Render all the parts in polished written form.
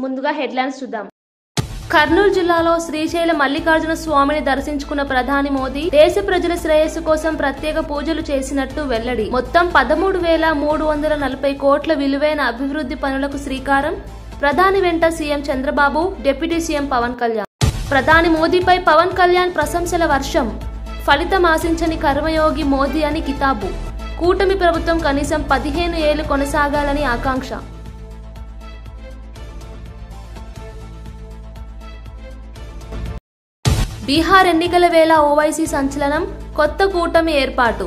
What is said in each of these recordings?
ముందుగా హెడ్లైన్స్ చూద్దాం. కర్నూలు జిల్లాలో శ్రీశైలం మల్లికార్జున స్వామిని దర్శించుకున్న ప్రధాని మోదీ దేశ ప్రజల శ్రేయస్సు కోసం ప్రత్యేక పూజలు చేసినట్టు వెల్లడి. మొత్తం 13,340 కోట్ల విలువైన అభివృద్ధి పనులకు శ్రీకారం. ప్రధాని వెంట CM Chandrababu, deputy CM Pawan Kalyan. ప్రధాని మోదీపై పవన్ కళ్యాణ్ ప్రశంసల వర్షం. ఫలితం ఆశించని కర్మయోగి మోదీ అని కితాబు. కూటమి ప్రభుత్వం కనీసం 15 ఏళ్లు కొనసాగాలని ఆకాంక్ష. బీహార్ ఎన్నికల వేళ ఓవైసీ సంచలనం. కొత్త కూటమి ఏర్పాటు.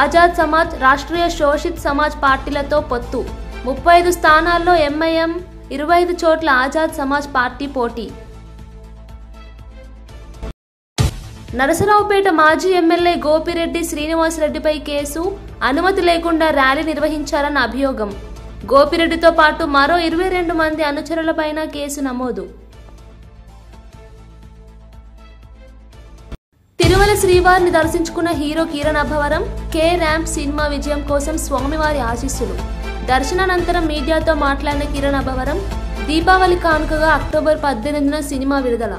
ఆజాద్ సమాజ్, రాష్ట్రీయ శోషిత్ సమాజ్ పార్టీలతో పొత్తు. 35 స్థానాల్లో ఎంఐఎం, 25 చోట్ల ఆజాద్ సమాజ్ పార్టీ పోటీ. నరసరావుపేట మాజీ ఎమ్మెల్యే గోపిరెడ్డి శ్రీనివాసరెడ్డిపై కేసు. అనుమతి లేకుండా ర్యాలీ నిర్వహించారన్న అభియోగం. గోపిరెడ్డితో పాటు మరో 22 మంది అనుచరులపైన కేసు నమోదు. తిరుమల శ్రీవారిని దర్శించుకున్న hero Kiran Abbavaram. K ramp cinema విజయం కోసం స్వామివారి ఆశీస్సులు. దర్శనానంతరం మీడియాతో మాట్లాడిన కిరణ్ అబ్బవరం, దీపావళి కానుకగా అక్టోబర్ 18న సినిమా విడుదల.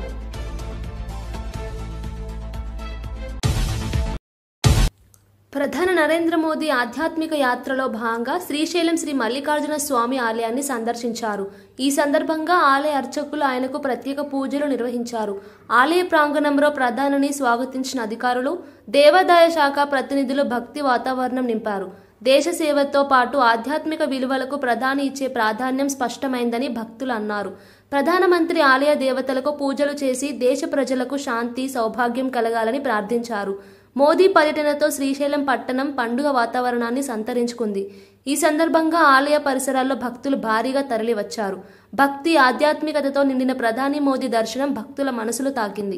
ప్రధాని నరేంద్ర మోదీ ఆధ్యాత్మిక యాత్రలో భాగంగా శ్రీశైలం శ్రీ మల్లికార్జున స్వామి ఆలయాన్ని సందర్శించారు. ఈ సందర్భంగా ఆలయ అర్చకులు ఆయనకు ప్రత్యేక పూజలు నిర్వహించారు. ఆలయ ప్రాంగణంలో ప్రధానిని స్వాగతించిన అధికారులు, దేవాదాయ శాఖ ప్రతినిధులు భక్తి వాతావరణం నింపారు. దేశ సేవతో పాటు ఆధ్యాత్మిక విలువలకు ప్రధాని ఇచ్చే ప్రాధాన్యం స్పష్టమైందని భక్తులు అన్నారు. ప్రధానమంత్రి ఆలయ దేవతలకు పూజలు చేసి దేశ ప్రజలకు శాంతి, సౌభాగ్యం కలగాలని ప్రార్థించారు. మోదీ పర్యటనతో శ్రీశైలం పట్టణం పండుగ వాతావరణాన్ని సంతరించుకుంది. ఈ సందర్భంగా ఆలయ పరిసరాల్లో భక్తులు భారీగా తరలివచ్చారు. భక్తి, ఆధ్యాత్మికతతో నిండిన ప్రధాని మోదీ దర్శనం భక్తుల మనసులు తాకింది.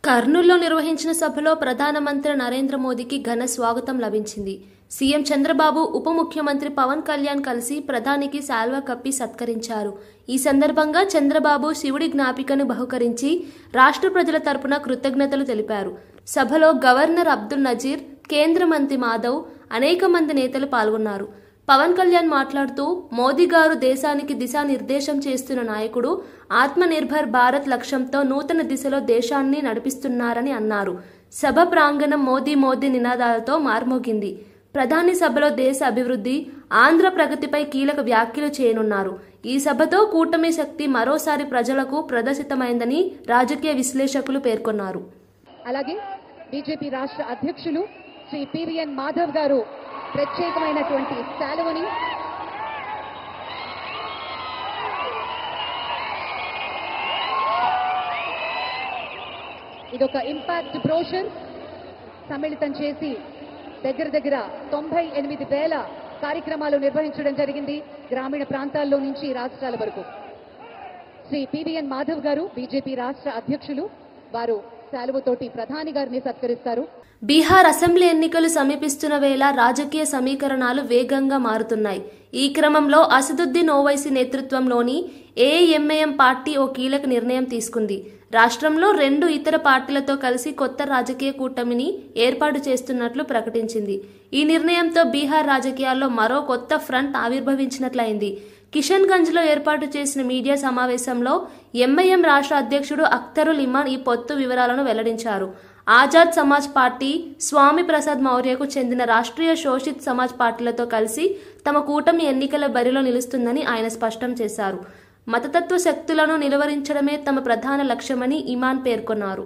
కర్నూలులో నిర్వహించిన సభలో ప్రధానమంత్రి నరేంద్ర మోదీకి ఘన స్వాగతం లభించింది. సీఎం చంద్రబాబు, ఉప ముఖ్యమంత్రి పవన్ కళ్యాణ్ కలిసి ప్రధానికి శాల్వా కప్పి సత్కరించారు. ఈ సందర్భంగా చంద్రబాబు శివుడి జ్ఞాపికను బహుకరించి రాష్ట్ర ప్రజల తరపున కృతజ్ఞతలు తెలిపారు. సభలో గవర్నర్ అబ్దుల్ నజీర్, కేంద్ర మంత్రి మాధవ్, అనేక మంది నేతలు పాల్గొన్నారు. పవన్ కళ్యాణ్ మాట్లాడుతూ మోదీ గారు దేశానికి దిశానిర్దేశం చేస్తున్న నాయకుడు, ఆత్మనిర్భర్ భారత్ లక్ష్యంతో నూతన దిశలో దేశాన్ని నడిపిస్తున్నారని అన్నారు. సభ ప్రాంగణం మోదీ మోదీ నినాదాలతో మార్మోగింది. ప్రధాని సభలో దేశ అభివృద్ధి, ఆంధ్ర ప్రగతిపై కీలక వ్యాఖ్యలు చేయనున్నారు. ఈ సభతో కూటమి శక్తి మరోసారి ప్రజలకు ప్రదర్శితమైందని రాజకీయ విశ్లేషకులు పేర్కొన్నారు. అలాగే బీజేపీ రాష్ట్ర అధ్యక్షులు శ్రీ పివిఎన్ మాధవ్ గారు ప్రత్యేకమైనటువంటి శాలువని ఇదొక ఇంపాక్ట్ బ్రోషర్ సమ్మిళితం చేసి దగ్గర 98,000 కార్యక్రమాలు నిర్వహించడం జరిగింది. గ్రామీణ ప్రాంతాల్లో నుంచి రాష్ట్రాల వరకు. శ్రీ పివిఎన్ మాధవ్ గారు బీజేపీ రాష్ట్ర అధ్యక్షులు, వారు శాలువతోటి ప్రధాని గారిని సత్కరిస్తారు. బీహార్ అసెంబ్లీ ఎన్నికలు సమీపిస్తున్న వేళ రాజకీయ సమీకరణాలు వేగంగా మారుతున్నాయి. ఈ క్రమంలో అసదుద్దీన్ ఓవైసీ నేతృత్వంలోని ఏఎంఐఎం పార్టీ ఓ కీలక నిర్ణయం తీసుకుంది. రాష్ట్రంలో 2 ఇతర పార్టీలతో కలిసి కొత్త రాజకీయ కూటమిని ఏర్పాటు చేస్తున్నట్లు ప్రకటించింది. ఈ నిర్ణయంతో బీహార్ రాజకీయాల్లో మరో కొత్త ఫ్రంట్ ఆవిర్భవించినట్లయింది. కిషన్గంజ్లో ఏర్పాటు చేసిన మీడియా సమావేశంలో ఎంఐఎం రాష్ట్ర అధ్యక్షుడు అఖ్తరుల్ ఇమాన్ ఈ పొత్తు వివరాలను వెల్లడించారు. ఆజాద్ సమాజ్ పార్టీ, స్వామి ప్రసాద్ మౌర్యకు చెందిన రాష్ట్రీయ శోషిత్ సమాజ్ పార్టీలతో కలిసి తమ కూటమి ఎన్నికల బరిలో నిలుస్తుందని ఆయన స్పష్టం చేశారు. మతతత్వ శక్తులను నిలువరించడమే తమ ప్రధాన లక్ష్యమని ఇమాన్ పేర్కొన్నారు.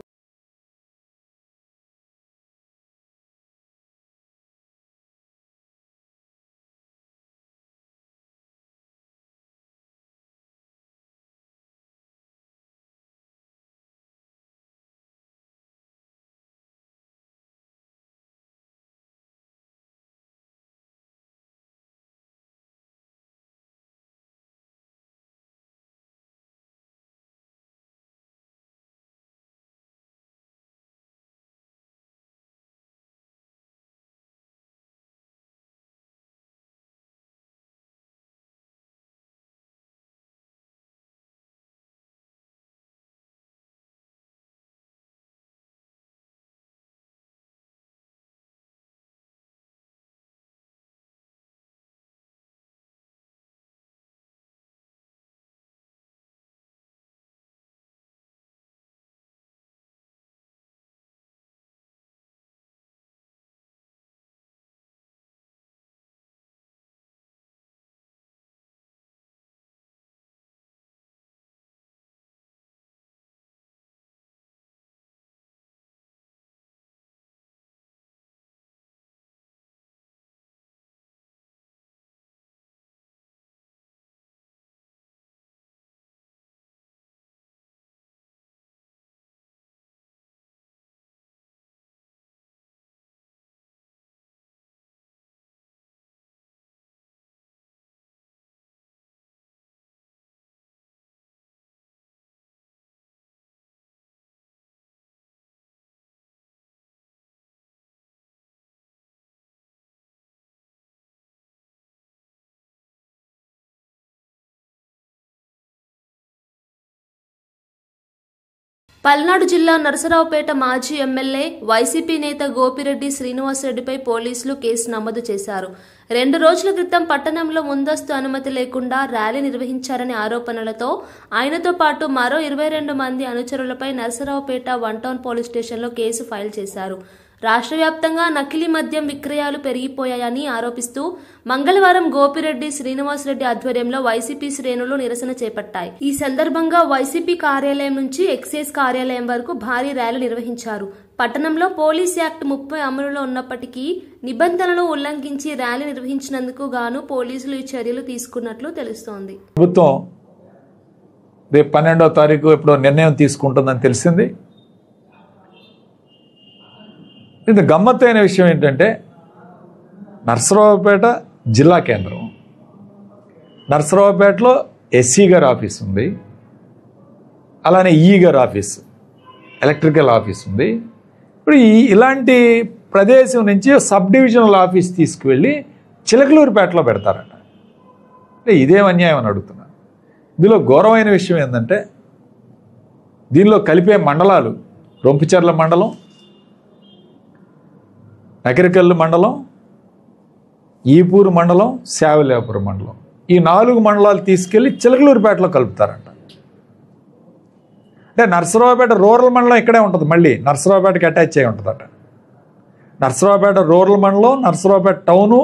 పల్నాడు జిల్లా నరసరావుపేట మాజీ ఎమ్మెల్యే వైసీపీ నేత గోపిరెడ్డి శ్రీనివాసరెడ్డిపై పోలీసులు కేసు నమోదు చేశారు. 2 రోజుల క్రితం పట్టణంలో ముందస్తు అనుమతి లేకుండా ర్యాలీ నిర్వహించారనే ఆరోపణలతో ఆయనతో పాటు మరో 22 మంది అనుచరులపై నరసరావుపేట 1 టౌన్ పోలీస్ స్టేషన్లో కేసు ఫైల్ చేశారు. రాష్ట్ర వ్యాప్తంగా నకిలీ మద్యం విక్రయాలు పెరిగిపోయాయని ఆరోపిస్తూ మంగళవారం గోపిరెడ్డి శ్రీనివాసరెడ్డి ఆధ్వర్యంలో వైసీపీ శ్రేణులు నిరసన చేపట్టాయి. ఈ సందర్భంగా వైసీపీ కార్యాలయం నుంచి ఎక్సైజ్ కార్యాలయం వరకు భారీ ర్యాలీ నిర్వహించారు. పట్టణంలో పోలీస్ యాక్ట్ 30 అమలులో ఉన్నప్పటికీ నిబంధనలు ఉల్లంఘించి ర్యాలీ నిర్వహించినందుకు గాను పోలీసులు ఈ చర్యలు తీసుకున్నట్లు తెలుస్తోంది. ప్రభుత్వం రేపు 12వ తారీఖు ఎప్పుడో నిర్ణయం తీసుకుంటుందని తెలిసింది. ఇంత గమ్మత్తైన విషయం ఏంటంటే నరసరావుపేట జిల్లా కేంద్రం, నరసరావుపేటలో ఎస్సీ గారి ఆఫీస్ ఉంది, అలానే ఈ గారి ఆఫీస్, ఎలక్ట్రికల్ ఆఫీస్ ఉంది. ఇప్పుడు ఇలాంటి ప్రదేశం నుంచి సబ్ డివిజనల్ ఆఫీస్ తీసుకువెళ్ళి చిలకలూరుపేటలో పెడతారట. అంటే ఇదేం అన్యాయం అని అడుగుతున్నాను. ఇందులో ఘోరమైన విషయం ఏంటంటే దీనిలో కలిపే మండలాలు రొంపిచెర్ల మండలం, నకిరికల్లు మండలం, ఈపూరు మండలం, శావల్యాపురం మండలం, ఈ 4 మండలాలు తీసుకెళ్లి చిలకలూరుపేటలో కలుపుతారంట. అంటే నర్సరావుపేట రూరల్ మండలం ఇక్కడే ఉంటుంది, మళ్ళీ నర్సరావుపేటకి అటాచ్ అయి ఉంటుందట. నర్సరావుపేట రూరల్ మండలం, నర్సరావుపేట టౌను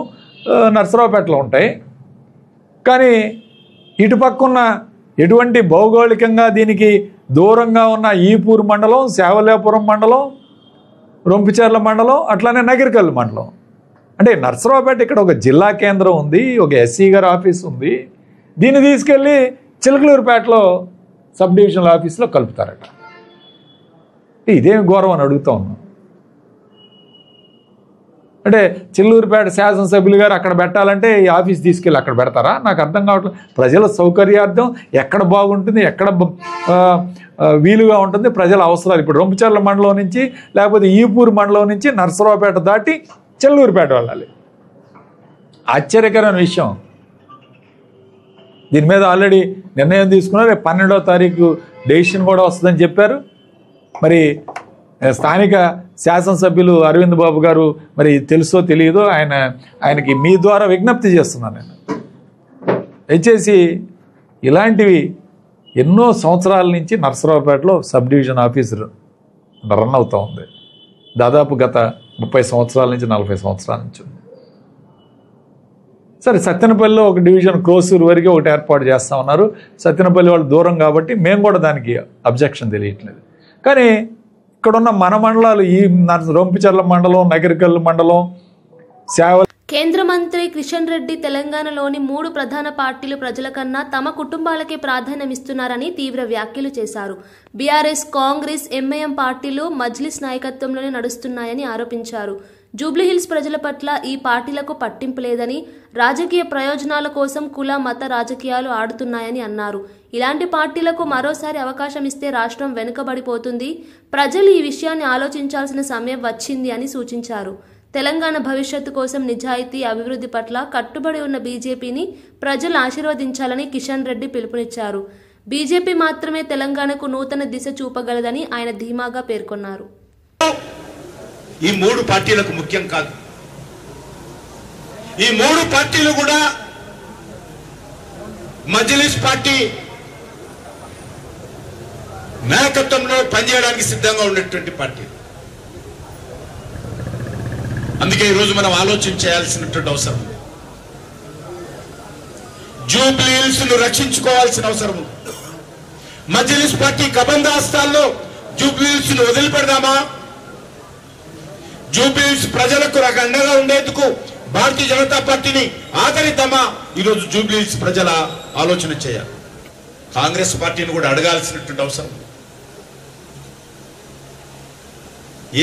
నర్సరావుపేటలో ఉంటాయి. కానీ ఇటుపక్కున్న ఎటువంటి భౌగోళికంగా దీనికి దూరంగా ఉన్న ఈపూరు మండలం, శావల్యాపురం మండలం, రొంపిచెర్ల మండలం, అట్లానే నగిరికల్లు మండలం. అంటే నర్సరావుపేట ఇక్కడ ఒక జిల్లా కేంద్రం ఉంది, ఒక ఎస్సీ గారి ఆఫీస్ ఉంది. దీన్ని తీసుకెళ్ళి చిలకలూరుపేటలో సబ్ డివిజనల్ ఆఫీస్లో కలుపుతారట. ఇదేం ఘోరం అని అడుగుతా ఉన్నాం. అంటే చిల్లూరుపేట శాసనసభ్యులు గారు అక్కడ పెట్టాలంటే ఈ ఆఫీస్ తీసుకెళ్ళి అక్కడ పెడతారా? నాకు అర్థం కావట్లేదు. ప్రజల సౌకర్యార్థం ఎక్కడ బాగుంటుంది, ఎక్కడ వీలుగా ఉంటుంది, ప్రజల అవసరాలు. ఇప్పుడు రొంపిచెర్ల మండలం నుంచి లేకపోతే ఈపూరు మండలం నుంచి నర్సరావుపేట దాటి చిల్లూరుపేట వెళ్ళాలి. ఆశ్చర్యకరమైన విషయం. దీని మీద ఆల్రెడీ నిర్ణయం తీసుకున్నారు. రేపు 12వ తారీఖు డెసిషన్ కూడా వస్తుందని చెప్పారు. మరి స్థానిక శాసనసభ్యులు అరవింద్ బాబు గారు మరి తెలుసో తెలియదో ఆయనకి మీ ద్వారా విజ్ఞప్తి చేస్తున్నాను నేను. దయచేసి ఇలాంటివి ఎన్నో సంవత్సరాల నుంచి నర్సరావుపేటలో సబ్ డివిజన్ ఆఫీసు రన్ అవుతూ ఉంది. దాదాపు గత 30 సంవత్సరాల నుంచి 40 సంవత్సరాల నుంచి ఉంది. సరే, సత్తెనపల్లిలో ఒక డివిజన్ క్రోసూరు వరకు ఒకటి ఏర్పాటు చేస్తూ ఉన్నారు. సత్తెనపల్లి వాళ్ళు దూరం కాబట్టి మేము కూడా దానికి అబ్జెక్షన్ తెలియట్లేదు. కానీ ఇక్కడున్న మన మండలాలు, ఈ రొంపిచెర్ల మండలం, నగిరికల్లు మండలం, కేంద్ర మంత్రి కిషన్ రెడ్డి తెలంగాణలోని 3 ప్రధాన పార్టీలు ప్రజల కన్నా తమ కుటుంబాలకే ప్రాధాన్యమిస్తున్నారని తీవ్ర వ్యాఖ్యలు చేశారు. బీఆర్ఎస్, కాంగ్రెస్, ఎంఐఎం పార్టీలు మజ్లిస్ నాయకత్వంలోనే నడుస్తున్నాయని ఆరోపించారు. జూబ్లీహిల్స్ ప్రజల పట్ల ఈ పార్టీలకు పట్టింపు లేదని, రాజకీయ ప్రయోజనాల కోసం కుల మత రాజకీయాలు ఆడుతున్నాయని అన్నారు. ఇలాంటి పార్టీలకు మరోసారి అవకాశం ఇస్తే రాష్ట్రం వెనుకబడిపోతుంది. ప్రజలు ఈ విషయాన్ని ఆలోచించాల్సిన సమయం వచ్చింది అని సూచించారు. తెలంగాణ భవిష్యత్తు కోసం నిజాయితీ, అభివృద్ధి పట్ల కట్టుబడి ఉన్న బీజేపీని ప్రజలు ఆశీర్వదించాలని కిషన్ రెడ్డి పిలుపునిచ్చారు. బీజేపీ మాత్రమే తెలంగాణకు నూతన దిశ చూపగలదని ఆయన ధీమాగా పేర్కొన్నారు. ఈ 3 పార్టీలకు ముఖ్యం కాదు. ఈ 3 పార్టీలు కూడా మజ్లిస్ పార్టీ నాయకత్వంలో పనిచేయడానికి సిద్ధంగా ఉన్నటువంటి పార్టీ. అందుకే ఈరోజు మనం ఆలోచన చేయాల్సినటువంటి అవసరం ఉంది. జూబ్లీహిల్స్ ను రక్షించుకోవాల్సిన అవసరం ఉంది. మజ్లిస్ పార్టీ కబంధాస్తాల్లో జూబ్లీహిల్స్ ను వదిలిపెడదామా? జూబ్లీహిల్స్ ప్రజలకు అండగా ఉండేందుకు భారతీయ జనతా పార్టీని ఆదరిద్దామా? ఈరోజు జూబ్లీహిల్స్ ప్రజల ఆలోచన చేయాలి. కాంగ్రెస్ పార్టీని కూడా అడగాల్సినటువంటి అవసరం.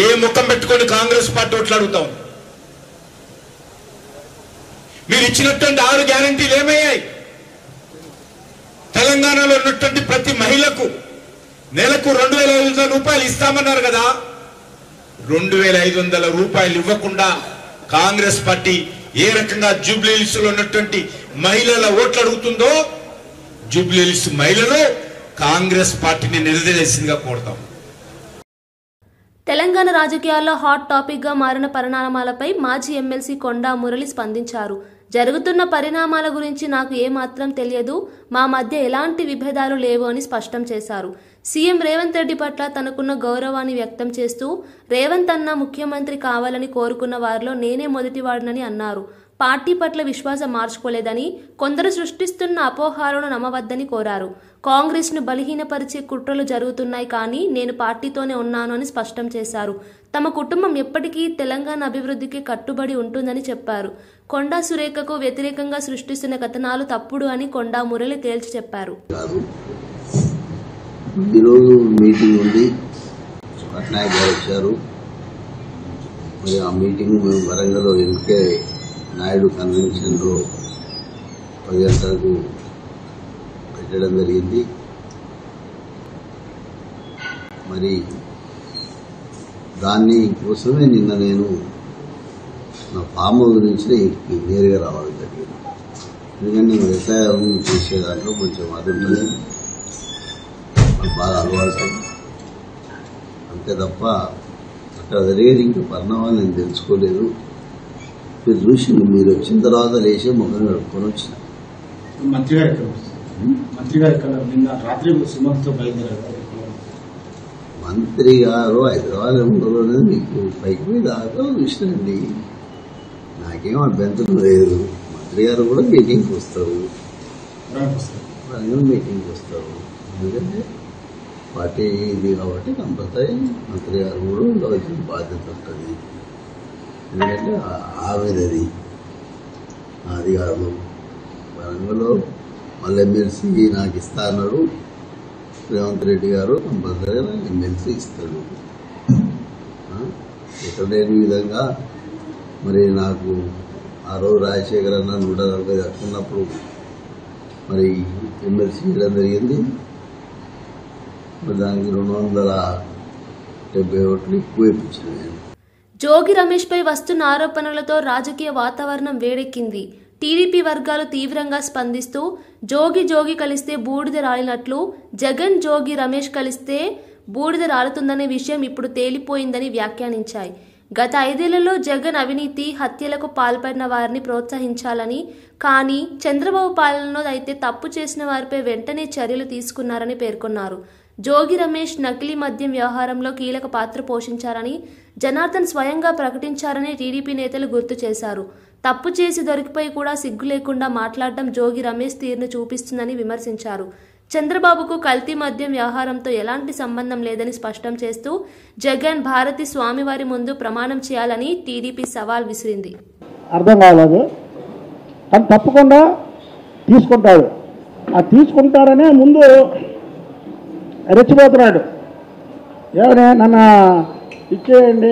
ఏ ముఖం పెట్టుకొని కాంగ్రెస్ పార్టీ ఓట్లు అడుగుతాం? మీరు ఇచ్చినటువంటి 6 గ్యారంటీలు ఏమయ్యాయి? తెలంగాణలో ఉన్నటువంటి ప్రతి మహిళకు నెలకు 2500 రూపాయలు ఇస్తామన్నారు కదా. 2500 రూపాయలు ఇవ్వకుండా కాంగ్రెస్ పార్టీ ఏ రకంగా జూబ్లీహిల్స్ లో ఉన్నటువంటి మహిళల ఓట్లు అడుగుతుందో, జూబ్లీహిల్స్ మహిళలు కాంగ్రెస్ పార్టీని నిలదీయాల్సిందిగా కోరుతాం. తెలంగాణ రాజకీయాల్లో హాట్ టాపిక్ గా మారిన పరిణామాలపై మాజీ ఎమ్మెల్సీ కొండా మురళి స్పందించారు. జరుగుతున్న పరిణామాల గురించి నాకు ఏమాత్రం తెలియదు, మా మధ్య ఎలాంటి విభేదాలు లేవు అని స్పష్టం చేశారు. సీఎం రేవంత్ రెడ్డి పట్ల తనకున్న గౌరవాన్ని వ్యక్తం చేస్తూ రేవంత్ అన్న ముఖ్యమంత్రి కావాలని కోరుకున్న వారిలో నేనే మొదటివాడినని అన్నారు. పార్టీ పట్ల విశ్వాసం మార్చుకోలేదని, కొందరు సృష్టిస్తున్న అపోహాలను నమ్మవద్దని కోరారు. కాంగ్రెస్ను బలహీనపరిచే కుట్రలు జరుగుతున్నాయి, కానీ నేను పార్టీతోనే ఉన్నాను అని స్పష్టం చేశారు. తమ కుటుంబం ఎప్పటికీ తెలంగాణ అభివృద్ధికి కట్టుబడి ఉంటుందని చెప్పారు. కొండా సురేఖకు వ్యతిరేకంగా సృష్టిస్తున్న కథనాలు తప్పుడు అని కొండా మురళి తేల్చి చెప్పారు. ఈరోజు మీటింగ్ ఉంది, పట్నాయక్ గారు వచ్చారు. మరి ఆ మీటింగ్ మేము వరంగల్లో ఎంకే నాయుడు కన్వెన్షన్లో 10 గంటలకు పెట్టడం జరిగింది. మరి దాన్ని కోసమే నిన్న నేను నా ఫామ్ గురించి ఇంటికి నేరుగా రావడం జరిగింది. ఎందుకంటే నేను వ్యవసాయం చేసే దాంట్లో కొంచెం అదుంటుంది, నాకు బాగా అలవాటు. అంతే తప్ప అక్కడ జరిగేది ఇంకా పరిణామాలు నేను తెలుసుకోలేదు. మీరు చూసింది, మీరు వచ్చిన తర్వాత లేచి ముఖం కడుక్కొని వచ్చిన. మంత్రి గారు ఇక్కడ నిన్న రాత్రి సుమంత్తో బయలుదేరారు. మంత్రి గారు హైదరాబాద్ ఉండరు అనేది మీకు పైకి మీద దాకా చూసినండి. నాకేం అభ్యంతరం లేదు. మంత్రి గారు కూడా మీటింగ్కి వస్తారు, మీటింగ్కి వస్తారు. ఎందుకంటే పార్టీ ఇది కాబట్టి కంపల్సరీ మంత్రి గారు కూడా ఉండవలసిన బాధ్యత ఉంటుంది. ఎందుకంటే ఆమెదది అది కాదు. వరంగల్లో మళ్ళీ ఎమ్మెల్సీ నాకు ఇస్తా అన్నాడు రేవంత్ రెడ్డి గారు. కంపల్సరీగా నాకు ఎమ్మెల్సీ ఇస్తాడు. ఇక్కడ లేని విధంగా మరి నాకు ఆ రోజు రాజశేఖర్ అన్న 140 దక్కున్నప్పుడు మరి ఎమ్మెల్సీ ఇవ్వడం జరిగింది. మరి దానికి 270 ఓట్లు ఎక్కువ ఇప్పించింది. జోగి రమేష్ పై వస్తున్న ఆరోపణలతో రాజకీయ వాతావరణం వేడెక్కింది. టీడీపీ వర్గాలు తీవ్రంగా స్పందిస్తూ జోగి కలిస్తే బూడిద రాలినట్లు, జగన్ జోగి రమేష్ కలిస్తే బూడిద రాలుతుందనే విషయం ఇప్పుడు తేలిపోయిందని వ్యాఖ్యానించాయి. గత 5 ఏళ్లలో జగన్ అవినీతి హత్యలకు పాల్పడిన వారిని ప్రోత్సహించాలని, కానీ చంద్రబాబు పాలనలో అయితే తప్పు చేసిన వారిపై వెంటనే చర్యలు తీసుకున్నారని పేర్కొన్నారు. జోగి రమేష్ నకిలీ మద్యం వ్యవహారంలో కీలక పాత్ర పోషించారని జనార్దన్ స్వయంగా ప్రకటించారని టీడీపీ నేతలు గుర్తు చేశారు. తప్పు చేసి దొరికిపోయి కూడా సిగ్గు లేకుండా మాట్లాడడం జోగి రమేష్ తీరును చూపిస్తుందని విమర్శించారు. చంద్రబాబుకు కల్తీ మద్యం వ్యవహారంతో ఎలాంటి సంబంధం లేదని స్పష్టం చేస్తూ జగన్ భారతి స్వామివారి ముందు ప్రమాణం చేయాలని టీడీపీ సవాల్ విసిరింది. అర్థం కాలేదు, కానీ తప్పకుండా తీసుకుంటాడు. ఆ తీసుకుంటారనే ముందు రెచ్చిపోతున్నాడు. ఏమని నన్ను ఇచ్చేయండి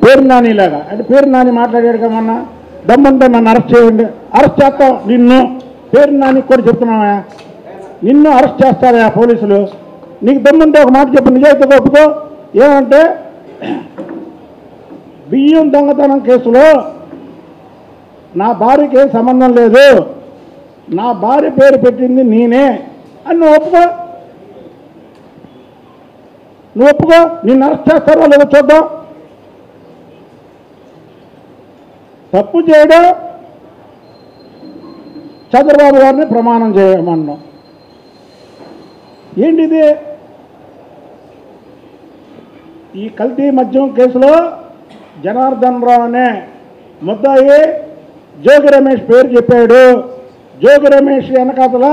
పేరు నానిలాగా అంటే పేరు నాని మాట్లాడాడు కదా మొన్న. దమ్ముంటే నన్ను అరెస్ట్ చేయండి, అరెస్ట్ చేస్తాం నిన్ను. పేరు నాని కూడా చెప్తున్నావా, నిన్ను అరెస్ట్ చేస్తారా పోలీసులు? నీకు దమ్ముంటే ఒక మాట చెప్పు, నిజాయితీగా ఒప్పుకో. ఏమంటే బియ్యం దొంగతనం కేసులో నా భార్యకి ఏం సంబంధం లేదు, నా భార్య పేరు పెట్టింది నేనే అని నువ్వు ఒప్పుకో. నిన్ను అరెస్ట్ చేస్తారో లేదో చూద్దాం. తప్పు చేయడం చంద్రబాబు గారిని ప్రమాణం చేయమన్నాం. ఏంటిది? ఈ కల్తీ మద్యం కేసులో జనార్దన్ రావు అనే ముద్దాయి జోగి రమేష్ పేరు చెప్పాడు. జోగి రమేష్ వెనకాతల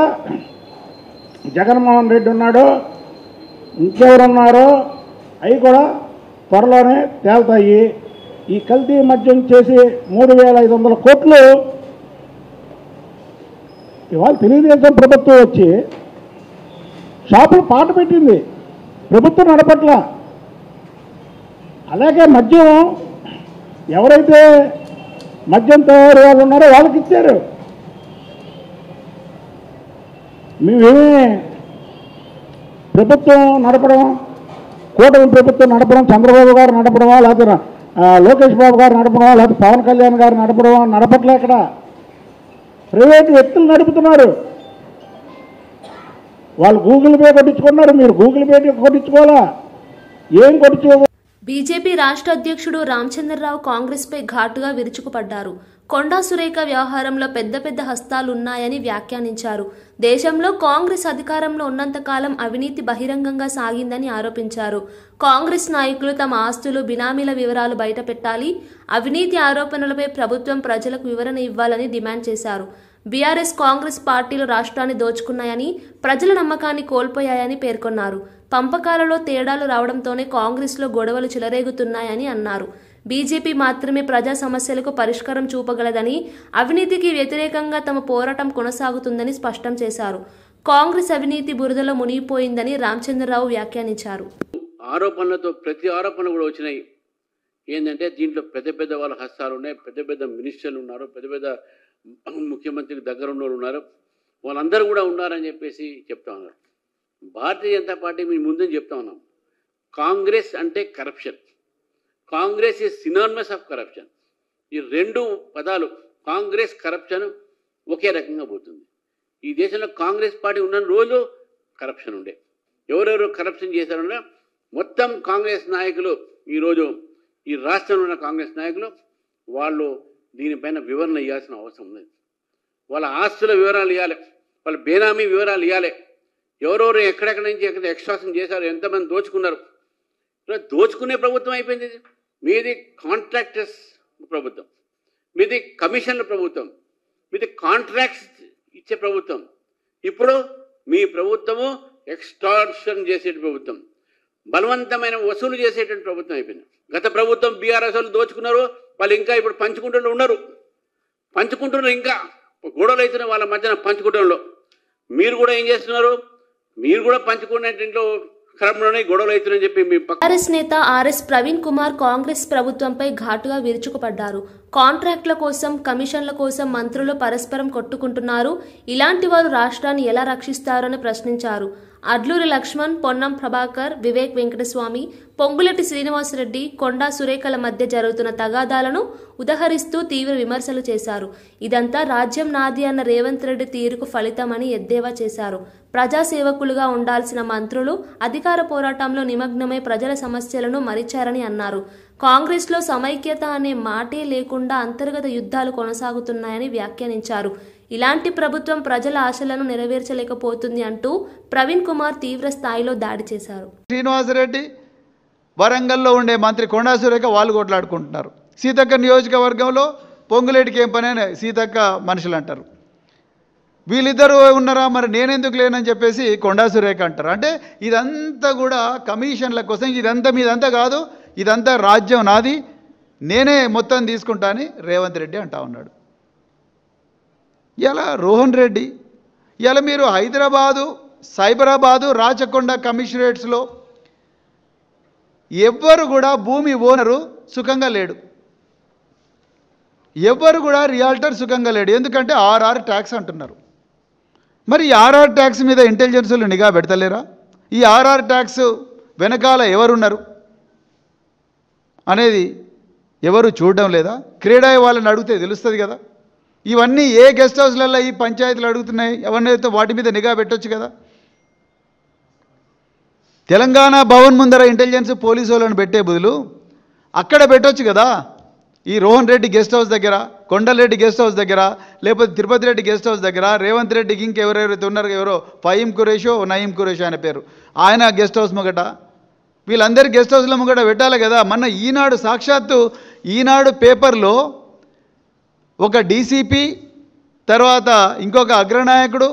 జగన్మోహన్ రెడ్డి ఉన్నాడు, ఇంకెవరున్నారో అవి కూడా త్వరలోనే తేల్తాయి. ఈ కల్తీ మద్యం చేసి 3,500 కోట్లు ఇవాళ తెలుగుదేశం ప్రభుత్వం వచ్చి షాపులు పాట పెట్టింది, ప్రభుత్వం నడపట్ల. అలాగే మద్యం ఎవరైతే మద్యం తయారు వాళ్ళు ఉన్నారో వాళ్ళకి ఇచ్చారు. మేమేమి ప్రభుత్వం నడపడం, కూటమి ప్రభుత్వం నడపడం, చంద్రబాబు గారు నడపడమా, లేకపోతే లోకేష్ బాబు గారు నడపడమా, లేకపోతే పవన్ కళ్యాణ్ గారు నడపడమా, నడపట్లే. ఇక్కడ ప్రైవేటు వ్యక్తులు నడుపుతున్నారు. వాళ్ళు గూగుల్ పే కొట్టించుకున్నారు, మీరు గూగుల్ పే కొట్టించుకోవాలా? ఏం కొట్టించుకో. బీజేపీ రాష్ట్ర అధ్యక్షుడు రామచంద్రరావు కాంగ్రెస్ పై ఘాటుగా విరుచుకుపడ్డారు. కొండా సురేఖ వ్యవహారంలో పెద్ద హస్తాలున్నాయని వ్యాఖ్యానించారు. దేశంలో కాంగ్రెస్ అధికారంలో ఉన్నంతకాలం అవినీతి బహిరంగంగా సాగిందని ఆరోపించారు. కాంగ్రెస్ నాయకులు తమ ఆస్తులు, బినామీల వివరాలు బయటపెట్టాలి, అవినీతి ఆరోపణలపై ప్రభుత్వం ప్రజలకు వివరణ ఇవ్వాలని డిమాండ్ చేశారు. బీఆర్ఎస్ కాంగ్రెస్ పార్టీలు రాష్ట్రాన్ని దోచుకున్నాయని, ప్రజల నమ్మకాన్ని కోల్పోయాయని పేర్కొన్నారు. పంపకాలలో తేడాలు రావడంతోనే కాంగ్రెస్లో గొడవలు చెలరేగుతున్నాయని అన్నారు. బీజేపీ మాత్రమే ప్రజా సమస్యలకు పరిష్కారం చూపగలదని, అవినీతికి వ్యతిరేకంగా తమ పోరాటం కొనసాగుతుందని స్పష్టం చేశారు. కాంగ్రెస్ అవినీతి బురదలో మునిగిపోయిందని రామచంద్రరావు వ్యాఖ్యానించారు. ఆరోపణలతో ప్రతి ఆరోపణ కూడా వచ్చినాయి. ఏంటంటే దీంట్లో పెద్ద వాళ్ళ హస్తాలు ఉన్నాయి, పెద్ద మినిస్టర్లు ఉన్నారు, పెద్ద ముఖ్యమంత్రికి దగ్గర ఉన్న వాళ్ళు ఉన్నారు, వాళ్ళందరూ కూడా ఉన్నారని చెప్పేసి చెప్తా ఉన్నారు. భారతీయ జనతా పార్టీ మీ ముందు చెప్తా ఉన్నాం, కాంగ్రెస్ అంటే corruption, Congress is synonymous of corruption. ఈ రెండు పదాలు కాంగ్రెస్ కరప్షన్ ఒకే రకంగా పోతుంది. ఈ దేశంలో కాంగ్రెస్ పార్టీ ఉన్న రోజు కరప్షన్ ఉండే, ఎవరెవరు కరప్షన్ చేశారన్నా మొత్తం కాంగ్రెస్ నాయకులు ఈరోజు ఈ రాష్ట్రంలో ఉన్న కాంగ్రెస్ నాయకులు వాళ్ళు దీనిపైన వివరణ ఇవ్వాల్సిన అవసరం ఉంది. వాళ్ళ ఆస్తుల వివరాలు ఇవ్వాలి, వాళ్ళ బేనామీ వివరాలు ఇవ్వాలి, ఎవరెవరు ఎక్కడెక్కడి నుంచి ఎక్కడ ఎక్స్ట్రాక్షన్ చేశారు, ఎంతమంది దోచుకున్నారు. దోచుకునే ప్రభుత్వం అయిపోయింది ఇది. మీది కాంట్రాక్టర్స్ ప్రభుత్వం, మీది కమిషన్ల ప్రభుత్వం, మీది కాంట్రాక్ట్స్ ఇచ్చే ప్రభుత్వం. ఇప్పుడు మీ ప్రభుత్వము ఎక్స్టార్షన్ చేసే ప్రభుత్వం, బలవంతమైన వసూలు చేసేటువంటి ప్రభుత్వం అయిపోయింది. గత ప్రభుత్వం బీఆర్ఎస్ వాళ్ళు దోచుకున్నారు, వాళ్ళు ఇంకా ఇప్పుడు పంచుకుంటూ పంచుకుంటున్నారు, ఇంకా గొడవలు అవుతున్నాయి వాళ్ళ మధ్యన పంచుకుంటంలో. మీరు కూడా ఏం చేస్తున్నారు, మీరు కూడా పంచుకునే దీంట్లో క్రమంలోనే గొడవలు అవుతున్నాయని చెప్పి మీ టీఆర్ఎస్ నేత ఆర్ఎస్ ప్రవీణ్ కుమార్ కాంగ్రెస్ ప్రభుత్వంపై ఘాటుగా విరుచుకుపడ్డారు. కాంట్రాక్టుల కోసం, కమిషన్ల కోసం మంత్రులు పరస్పరం కొట్టుకుంటున్నారు, ఇలాంటి వారు రాష్ట్రాన్ని ఎలా రక్షిస్తారని ప్రశ్నించారు. అడ్లూరి లక్ష్మణ్, పొన్నం ప్రభాకర్, వివేక్ వెంకటస్వామి, పొంగులేటి శ్రీనివాసరెడ్డి, కొండా సురేఖల మధ్య జరుగుతున్న తగాదాలను ఉదహరిస్తూ తీవ్ర విమర్శలు చేశారు. ఇదంతా రాజ్యం నాది అన్న రేవంత్ రెడ్డి తీరుకు ఫలితమని ఎద్దేవా చేశారు. ప్రజాసేవకులుగా ఉండాల్సిన మంత్రులు అధికార పోరాటంలో నిమగ్నమై ప్రజల సమస్యలను మరిచారని అన్నారు. కాంగ్రెస్లో సమైక్యత అనే మాటే లేకుండా అంతర్గత యుద్ధాలు కొనసాగుతున్నాయని వ్యాఖ్యానించారు. ఇలాంటి ప్రభుత్వం ప్రజల ఆశలను నెరవేర్చలేకపోతుంది అంటూ ప్రవీణ్ కుమార్ తీవ్ర స్థాయిలో దాడి చేశారు. శ్రీనివాసరెడ్డి, వరంగల్లో ఉండే మంత్రి కొండా సురేఖ వాళ్ళు కొట్లాడుకుంటున్నారు. సీతక్క నియోజకవర్గంలో పొంగులేటికి ఏం పని అని సీతక్క మనుషులు అంటారు. వీళ్ళిద్దరూ ఉన్నారా, మరి నేనెందుకు లేనని చెప్పేసి కొండా సురేఖ అంటారు. అంటే ఇదంతా కూడా కమిషన్ల కోసం, మీదంతా కాదు, ఇదంతా రాజ్యం నాది, నేనే మొత్తం తీసుకుంటా అని రేవంత్ రెడ్డి అంటా ఉన్నాడు. ఇలా రోహన్ రెడ్డి, ఇలా మీరు హైదరాబాదు, సైబరాబాదు, రాచకొండ కమిషనరేట్స్లో ఎవ్వరు కూడా భూమి ఓనరు సుఖంగా లేడు, ఎవ్వరు కూడా రియాల్టర్ సుఖంగా లేడు. ఎందుకంటే ఆర్ఆర్ ట్యాక్స్ అంటున్నారు. మరి ఈ ఆర్ఆర్ ట్యాక్స్ మీద ఇంటెలిజెన్స్లు నిఘా పెడతలేరా? ఈ ఆర్ఆర్ ట్యాక్స్ వెనకాల ఎవరున్నారు అనేది ఎవరు చూడడం లేదా? క్రీడా వాళ్ళని అడిగితే తెలుస్తుంది కదా. ఇవన్నీ ఏ గెస్ట్ హౌస్లలో ఈ పంచాయతీలు అడుగుతున్నాయి, ఎవరినైతే వాటి మీద నిఘా పెట్టొచ్చు కదా. తెలంగాణ భవన్ ముందర ఇంటెలిజెన్స్ పోలీసు వాళ్ళని పెట్టే బదులు అక్కడ పెట్టొచ్చు కదా. ఈ రోహన్ రెడ్డి గెస్ట్ హౌస్ దగ్గర, కొండలరెడ్డి గెస్ట్ హౌస్ దగ్గర, లేకపోతే తిరుపతి రెడ్డి గెస్ట్ హౌస్ దగ్గర, రేవంత్ రెడ్డికి ఇంకెవరెవరైతే ఉన్నారో, ఎవరో ఫహీం ఖురేషో నయీం ఖురేషో అనే పేరు, ఆయన గెస్ట్ హౌస్ ముంగట, వీళ్ళందరి గెస్ట్ హౌస్ల ముంగట పెట్టాలి కదా. మొన్న ఈనాడు, సాక్షాత్తు ఈనాడు పేపర్లో ఒక డీసీపీ, తర్వాత ఇంకొక అగ్రనాయకుడు,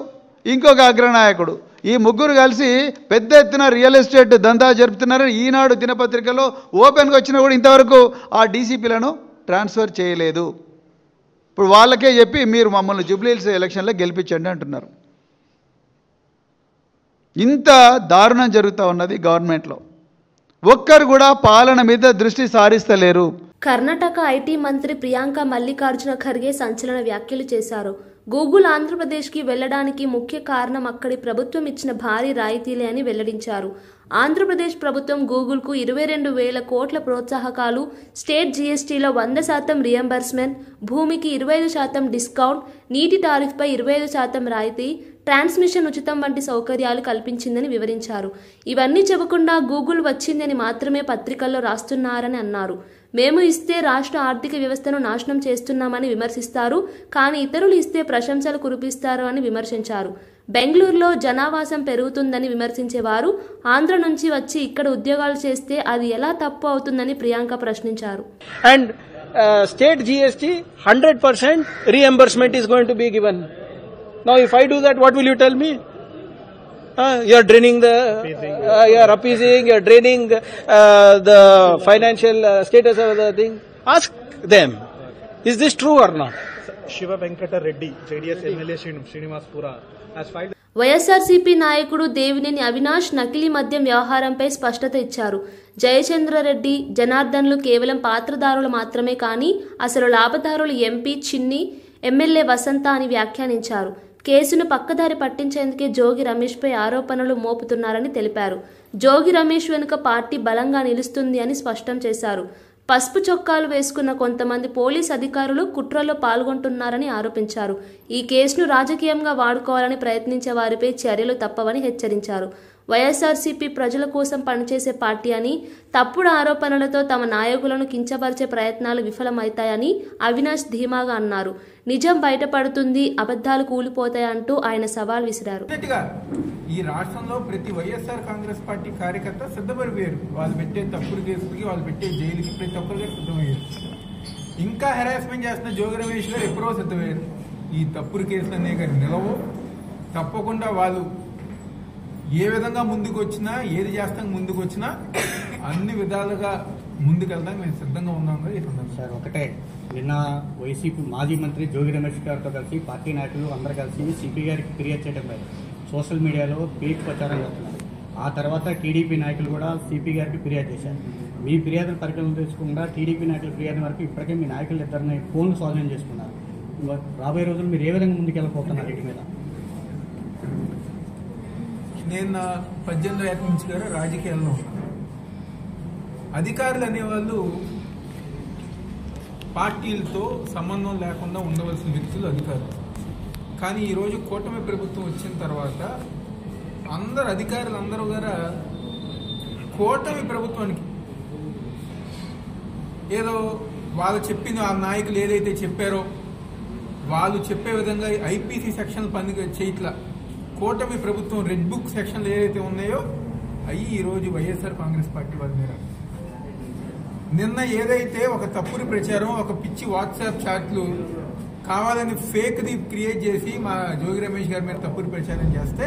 ఈ ముగ్గురు కలిసి పెద్ద ఎత్తున రియల్ ఎస్టేట్ దందా జరుపుతున్నారు. ఈనాడు దినపత్రికలో ఓపెన్గా వచ్చినా కూడా ఇంతవరకు ఆ డీసీపీలను ట్రాన్స్ఫర్ చేయలేదు. ఇప్పుడు వాళ్ళకే చెప్పి మీరు మమ్మల్ని జూబ్లీహిల్స్ ఎలక్షన్లో గెలిపించండి అంటున్నారు. ఇంత దారుణం జరుగుతూ ఉన్నది గవర్నమెంట్లో. ఒక్కరు కూడా పాలన మీద దృష్టి సారిస్తలేరు. కర్ణాటక ఐటీ మంత్రి ప్రియాంక మల్లికార్జున ఖర్గే సంచలన వ్యాఖ్యలు చేశారు. గూగుల్ ఆంధ్రప్రదేశ్కి వెళ్లడానికి ముఖ్య కారణం అక్కడి ప్రభుత్వం ఇచ్చిన భారీ రాయితీలే అని వెల్లడించారు. ఆంధ్రప్రదేశ్ ప్రభుత్వం గూగుల్కు 22,000 కోట్ల ప్రోత్సాహకాలు, స్టేట్ జీఎస్టీలో 100% రియంబర్స్మెంట్, భూమికి 25% డిస్కౌంట్, నీటి టారిఫ్పై 25% రాయితీ, ట్రాన్స్మిషన్ ఉచితం వంటి సౌకర్యాలు కల్పించిందని వివరించారు. ఇవన్నీ చెప్పకుండా గూగుల్ వచ్చిందని మాత్రమే పత్రికల్లో రాస్తున్నారని అన్నారు. మేము ఇస్తే రాష్ట్ర ఆర్థిక వ్యవస్థను నాశనం చేస్తున్నామని విమర్శిస్తారు, కానీ ఇతరులు ఇస్తే ప్రశంసలు కురిపిస్తారు అని విమర్శించారు. బెంగళూరులో జనావాసం పెరుగుతుందని విమర్శించేవారు ఆంధ్ర నుంచి వచ్చి ఇక్కడ ఉద్యోగాలు చేస్తే అది ఎలా తప్పు అవుతుందని ప్రియాంక ప్రశ్నించారు. And state GST 100% reimbursement is going to be given. Now if I do that, what will you tell me? You're draining you're appeasing, you're draining the financial status of the thing. Ask them, is this true or not? Shiva Venkata Reddy, JDS MLA Srinivaspura, has filed. YSRCP నాయకుడు దేవినేని అవినాష్ నకిలీ మద్యం వ్యవహారంపై స్పష్టత ఇచ్చారు. జయచంద్రరెడ్డి, జనార్దన్లు కేవలం పాత్రదారులు మాత్రమే కానీ అసలు లాభదారులు ఎంపీ చిన్ని, ఎమ్మెల్యే వసంత అని వ్యాఖ్యానించారు. కేసును పక్కదారి పట్టించేందుకే జోగి రమేష్పై ఆరోపణలు మోపుతున్నారని తెలిపారు. జోగి రమేష్ వెనుక పార్టీ బలంగా నిలుస్తుంది అని స్పష్టం చేశారు. పసుపు చొక్కాలు వేసుకున్న కొంతమంది పోలీస్ అధికారులు కుట్రలో పాల్గొంటున్నారని ఆరోపించారు. ఈ కేసును రాజకీయంగా వాడుకోవాలని ప్రయత్నించే వారిపై చర్యలు తప్పవని హెచ్చరించారు. వైఎస్ఆర్సీపీ ప్రజల కోసం పనిచేసే పార్టీ అని, తప్పుడు ఆరోపణలతో తమ నాయకులను కించపరిచే ప్రయత్నాలు విఫలమవుతాయని అవినాష్ ధీమాగా అన్నారు. నిజం బయటపడుతుంది, అబద్ధాలు కూలిపోతాయంటూ ఆయన సవాల్ విసిరారు. ఈ రాష్ట్రంలో ప్రతి వైఎస్ఆర్ కాంగ్రెస్ పార్టీ కార్యకర్త సిద్ధపడిపోయారు. వాళ్ళు పెట్టే తప్పుడు కేసులకి, వాళ్ళు పెట్టే జైలుకి ప్రతి ఒక్కరికి సిద్ధమయ్యారు. ఇంకా హెరాస్మెంట్ చేస్తున్న జోగి రమేష్ గారు ఎప్పుడో సిద్ధమయ్యారు. ఈ తప్పుడు కేసులు అనేక నిలవు, తప్పకుండా వాళ్ళు ఏ విధంగా ముందుకు వచ్చినా, ఏది చేస్తాం ముందుకు వచ్చినా అన్ని విధాలుగా ముందుకెళ్తాం మేము సిద్ధంగా ఉన్నాం. సార్ ఒకటే, నిన్న వైసీపీ మాజీ మంత్రి జోగి రమేష్ గారితో కలిసి పార్టీ నాయకులు అందరూ కలిసి సిపి గారికి ఫిర్యాదు చేయడం సోషల్ మీడియాలో ఫేక్ ప్రచారం చేస్తున్నారు. ఆ తర్వాత టీడీపీ నాయకులు కూడా సిపి గారికి ఫిర్యాదు చేశారు. మీ ఫిర్యాదును పరిగణన తీసుకుండా టీడీపీ నాయకుల ఫిర్యాదు వరకు ఇప్పటికే మీ నాయకులు ఇద్దరిని ఫోన్లు స్వాధీనం చేసుకున్నారు. రాబోయే రోజులు మీరు ఏ విధంగా ముందుకెళ్ళిపోతున్నారు వీటి మీద? నేను 18 ఏళ్ళ నుంచి కూడా రాజకీయాల్లో అధికారులు అనేవాళ్ళు పార్టీలతో సంబంధం లేకుండా ఉండవలసిన వ్యక్తులు అధికారులు. కానీ ఈరోజు కూటమి ప్రభుత్వం వచ్చిన తర్వాత అందరు అధికారులు అందరూ కూడా కూటమి ప్రభుత్వానికి ఏదో వాళ్ళు చెప్పిన ఆ నాయకులు ఏదైతే చెప్పారో వాళ్ళు చెప్పే విధంగా ఐపీసీ సెక్షన్లు పని చేయట్లా. కూటమి ప్రభుత్వం రెడ్ బుక్ సెక్షన్లు ఏదైతే ఉన్నాయో అవి ఈరోజు వైఎస్ఆర్ కాంగ్రెస్ పార్టీ వాళ్ళ మీద. నిన్న ఏదైతే ఒక తప్పుడు ప్రచారం, ఒక పిచ్చి వాట్సాప్ చాట్లు కావాలని ఫేక్ది క్రియేట్ చేసి మా జోగి రమేష్ గారి మీద తప్పుడు ప్రచారం చేస్తే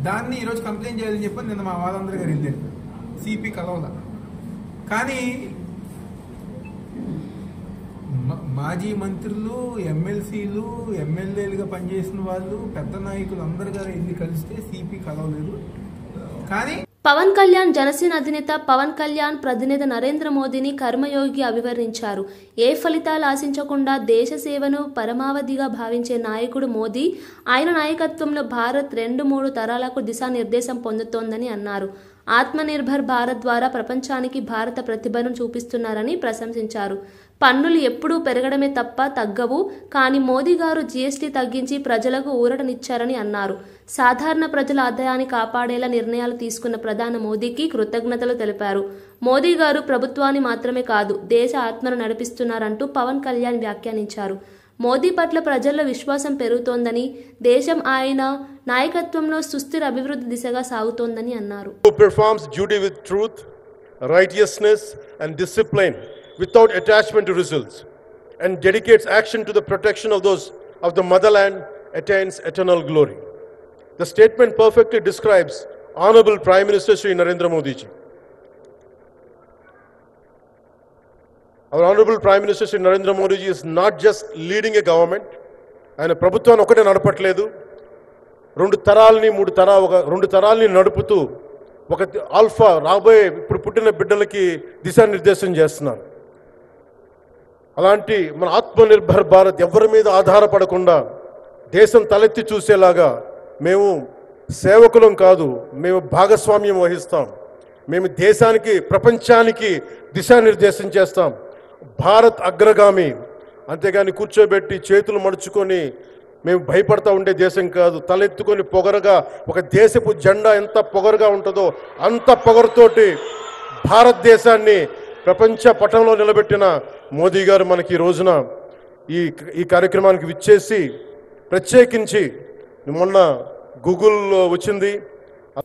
దాన్ని ఈరోజు కంప్లైంట్ చేయాలని చెప్పి నిన్న మా వాళ్ళందరూ గారు వెళ్ళారు. సిపి కలవల. కానీ మాజీ మంత్రులు, ఎమ్మెల్సీలు, ఎమ్మెల్యేలుగా పనిచేసిన వాళ్ళు, పెద్ద నాయకులు అందరు గారు వెళ్ళి కలిస్తే సిపి కలవలేదు. కానీ పవన్ కళ్యాణ్ జనసేన అధినేత పవన్ కళ్యాణ్ ప్రతినేత నరేంద్ర మోదీని కర్మయోగి అభివర్ణించారు. ఏ ఫలితాలు ఆశించకుండా దేశ సేవను పరమావధిగా భావించే నాయకుడు మోదీ. ఆయన నాయకత్వంలో భారత్ 2-3 తరాలకు దిశానిర్దేశం పొందుతోందని అన్నారు. ఆత్మనిర్భర్ భారత్ ద్వారా ప్రపంచానికి భారత ప్రతిభను చూపిస్తున్నారని ప్రశంసించారు. పన్నులు ఎప్పుడూ పెరగడమే తప్ప తగ్గవు, కానీ మోదీ గారు జీఎస్టీ తగ్గించి ప్రజలకు ఊరటనిచ్చారని అన్నారు. సాధారణ ప్రజల ఆదాయాన్ని కాపాడేలా నిర్ణయాలు తీసుకున్న ప్రధాని మోదీకి కృతజ్ఞతలు తెలిపారు. మోదీ గారు ప్రభుత్వాన్ని మాత్రమే కాదు, దేశ ఆత్మను నడిపిస్తున్నారంటూ పవన్ కళ్యాణ్ వ్యాఖ్యానించారు. మోదీ పట్ల ప్రజల్లో విశ్వాసం పెరుగుతోందని, దేశం ఆయన నాయకత్వంలో సుస్థిర అభివృద్ధి దిశగా సాగుతోందని అన్నారు. Performs duty with truth, righteousness and discipline without attachment to results, and dedicates action to the protection of those of the motherland attains eternal glory. The statement perfectly describes Honorable Prime Minister Shri Narendra Modi ji. Our Honorable Prime Minister Shri Narendra Modi ji is not just leading a government, ఆయన ప్రభుత్వాన్ని ఒకటే నడపట్లేదు, 2 తరాలని 2 తరాలని నడుపుతూ ఒక alpha రాబోయే ఇప్పుడు పుట్టిన బిడ్డలకి దిశానిర్దేశం చేస్తున్నారు. అలాంటి మన ఆత్మనిర్భర్ భారత్ ఎవరి మీద ఆధారపడకుండా దేశం తలెత్తి చూసేలాగా మేము సేవకులం కాదు, మేము భాగస్వామ్యం వహిస్తాం. మేము దేశానికి, ప్రపంచానికి దిశానిర్దేశం చేస్తాం. భారత్ అగ్రగామి, అంతేగాని కూర్చోబెట్టి చేతులు మడుచుకొని మేము భయపడతా ఉండే దేశం కాదు. తలెత్తుకొని పొగరగా ఒక దేశపు జెండా ఎంత పొగరుగా ఉంటుందో అంత పొగరుతోటి భారతదేశాన్ని ప్రపంచ పటంలో నిలబెట్టిన మోదీ గారు మనకి ఈ రోజున ఈ కార్యక్రమానికి విచ్చేసి, ప్రత్యేకించి మొన్న గూగుల్ వచ్చింది.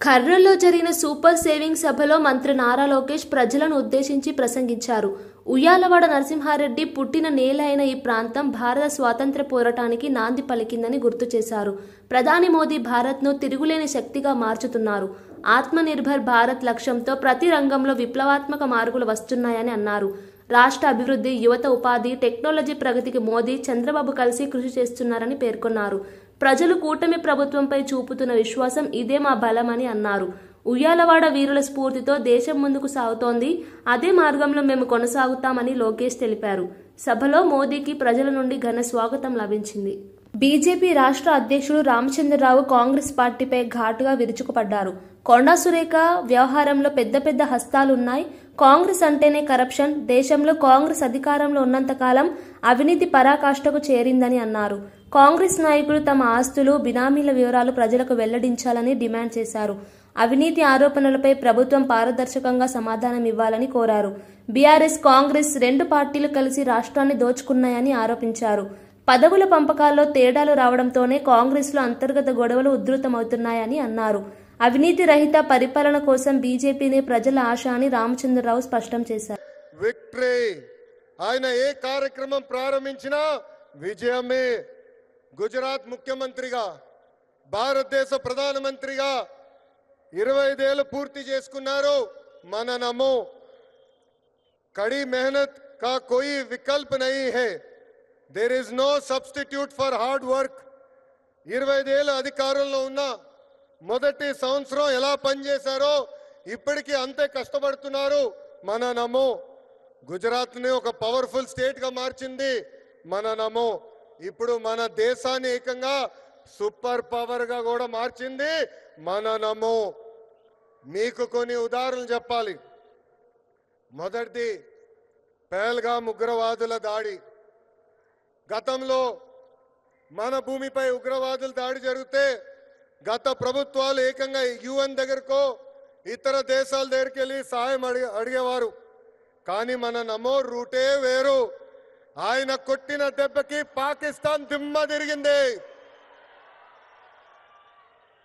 కర్నూలులో జరిగిన సూపర్ సేవింగ్ సభలో మంత్రి నారా లోకేష్ ప్రజలను ఉద్దేశించి ప్రసంగించారు. ఉయ్యాలవాడ నరసింహారెడ్డి పుట్టిన నేల అయిన ఈ ప్రాంతం భారత స్వాతంత్ర్య పోరాటానికి నాంది పలికిందని గుర్తు చేశారు. ప్రధాని మోదీ భారత్ను తిరుగులేని శక్తిగా మార్చుతున్నారు. ఆత్మనిర్భర్ భారత్ లక్ష్యంతో ప్రతి రంగంలో విప్లవాత్మక మార్పులు వస్తున్నాయని అన్నారు. రాష్ట్ర అభివృద్ధి, యువత ఉపాధి, టెక్నాలజీ ప్రగతికి మోదీ, చంద్రబాబు కలిసి కృషి చేస్తున్నారని పేర్కొన్నారు. ప్రజలు కూటమి ప్రభుత్వంపై చూపుతున్న విశ్వాసం ఇదే మా బలమని అన్నారు. ఉయ్యాలవాడ వీరుల స్ఫూర్తితో దేశం ముందుకు సాగుతోంది, అదే మార్గంలో మేము కొనసాగుతామని లోకేష్ తెలిపారు. సభలో మోదీకి ప్రజల నుండి ఘన స్వాగతం లభించింది. బీజేపీ రాష్ట్ర అధ్యక్షుడు రామచంద్రరావు కాంగ్రెస్ పార్టీపై ఘాటుగా విరుచుకుపడ్డారు. కొండా సురేఖ వ్యవహారంలో పెద్ద హస్తాలున్నాయి, కాంగ్రెస్ అంటేనే కరప్షన్, దేశంలో కాంగ్రెస్ అధికారంలో ఉన్నంతకాలం అవినీతి పరాకాష్ఠకు చేరిందని అన్నారు. కాంగ్రెస్ నాయకులు తమ ఆస్తులు, బినామీల వివరాలు ప్రజలకు వెల్లడించాలని డిమాండ్ చేశారు. అవినీతి ఆరోపణలపై ప్రభుత్వం పారదర్శకంగా సమాధానం ఇవ్వాలని కోరారు. బీఆర్ఎస్, కాంగ్రెస్ రెండు పార్టీలు కలిసి రాష్ట్రాన్ని దోచుకున్నాయని ఆరోపించారు. పదవుల పంపకాల్లో తేడాలు రావడంతోనే కాంగ్రెస్లో అంతర్గత గొడవలు ఉధృతమవుతున్నాయని అన్నారు. అవినీతి రహిత పరిపాలన కోసం బీజేపీనే ప్రజల ఆశ అని రామచంద్రరావు స్పష్టం చేశారు. విక్టరీ ఆయన ఏ కార్యక్రమం ప్రారంభించినా విజయమే. గుజరాత్ ముఖ్యమంత్రిగా, భారతదేశ ప్రధానమంత్రిగా 25 ఏళ్ళు పూర్తి చేసుకున్నారు. మన నమో కड़ी मेहनत का कोई विकल्प नहीं है. There is no substitute for hard work. 25 ఏళ్ళు అధికారంలో ఉన్న మొదటి సంవత్సరం ఎలా పనిచేశారో ఇప్పటికీ అంతే కష్టపడుతున్నారు. మన నమో గుజరాత్ ని ఒక పవర్ఫుల్ స్టేట్ గా మార్చింది. మన నమో ఇప్పుడు మన దేశాన్ని ఏకంగా సూపర్ పవర్ గా కూడా మార్చింది. మన నమో మీకు కొన్ని ఉదాహరణలు చెప్పాలి. మొదటిది పహల్గామ్ ఉగ్రవాదుల దాడి. గతంలో మన భూమిపై ఉగ్రవాదుల దాడి జరిగితే గత ప్రభుత్వాలు ఏకంగా యుఎన్ దగ్గరకో ఇతర దేశాల దగ్గరికి వెళ్ళి సహాయం అడిగేవారు. కానీ మన నమో రూటే వేరు. ఆయన కొట్టిన దెబ్బకి పాకిస్తాన్ దిమ్మ తిరిగింది.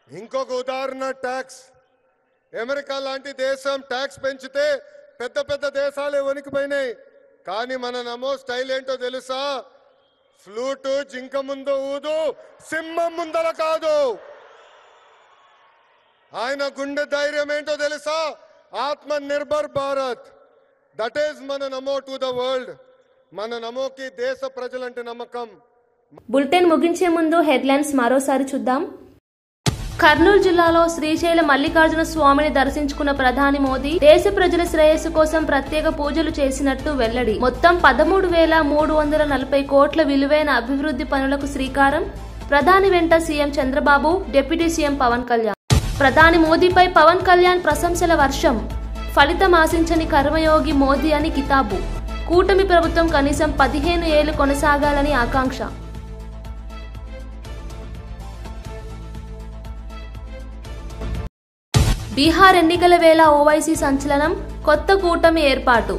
ఇంకొక ఉదాహరణ ట్యాక్స్. అమెరికా లాంటి దేశం ట్యాక్స్ పెంచితే పెద్ద పెద్ద దేశాలే వణికిపోయినాయి. కానీ మన నమో స్టైల్ ఏంటో తెలుసా? ఫ్లూటు జింక ముందు ఊదు, సింహం ముందర కాదు. ఆయన గుండె ధైర్యం ఏంటో తెలుసా? ఆత్మ నిర్భర్ భారత్. దట్ ఈస్ మన నమో టు ద వరల్డ్. మన నమోకి దేశ ప్రజలంటే నమ్మకం. బులెటిన్ ముగించే ముందు హెడ్లైన్స్ మరోసారి చూద్దాం. కర్నూలు జిల్లాలో శ్రీశైలం మల్లికార్జున స్వామిని దర్శించుకున్న ప్రధాని మోదీ దేశ ప్రజల శ్రేయస్సు కోసం ప్రత్యేక పూజలు చేసినట్టు వెల్లడి. మొత్తం 13,340 కోట్ల విలువైన అభివృద్ధి పనులకు శ్రీకారం. ప్రధాని వెంట CM Chandrababu, deputy CM Pawan Kalyan. ప్రధాని మోదీపై పవన్ కళ్యాణ్ ప్రశంసల వర్షం. ఫలితం ఆశించని కర్మయోగి మోదీ అని కితాబు. కూటమి ప్రభుత్వం కనీసం 15 ఏళ్లు కొనసాగాలని ఆకాంక్ష. బీహార్ ఎన్నికల వేళ ఓవైసీ సంచలనం, కొత్త కూటమి ఏర్పాటు.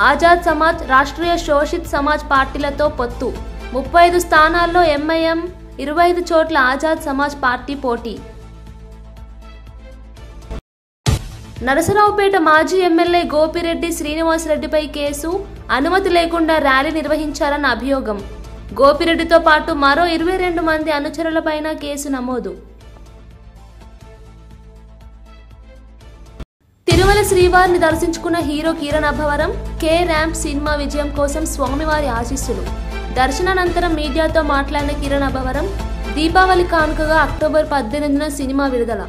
ఆజాద్ సమాజ్, రాష్ట్రీయ శోషిత్ సమాజ్ పార్టీలతో పొత్తు. 35 స్థానాల్లో ఎంఐఎం, 25 చోట్ల ఆజాద్ సమాజ్ పార్టీ పోటీ. నరసరావుపేట మాజీ ఎమ్మెల్యే గోపిరెడ్డి శ్రీనివాసరెడ్డిపై కేసు. అనుమతి లేకుండా ర్యాలీ నిర్వహించారన్న అభియోగం. గోపిరెడ్డితో పాటు మరో 22 మంది అనుచరులపైన కేసు నమోదు. తిరుమల శ్రీవారిని దర్శించుకున్న hero Kiran Abbavaram. K ramp cinema విజయం కోసం స్వామివారి ఆశీస్సులు. దర్శనానంతరం మీడియాతో మాట్లాడిన కిరణ్ అభవరం, దీపావళి కానుకగా అక్టోబర్ 18న సినిమా విడుదల.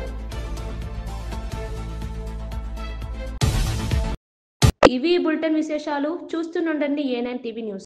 ఇవి బులెటిన్ విశేషాలు. చూస్తుండండి A9 టీవీ న్యూస్.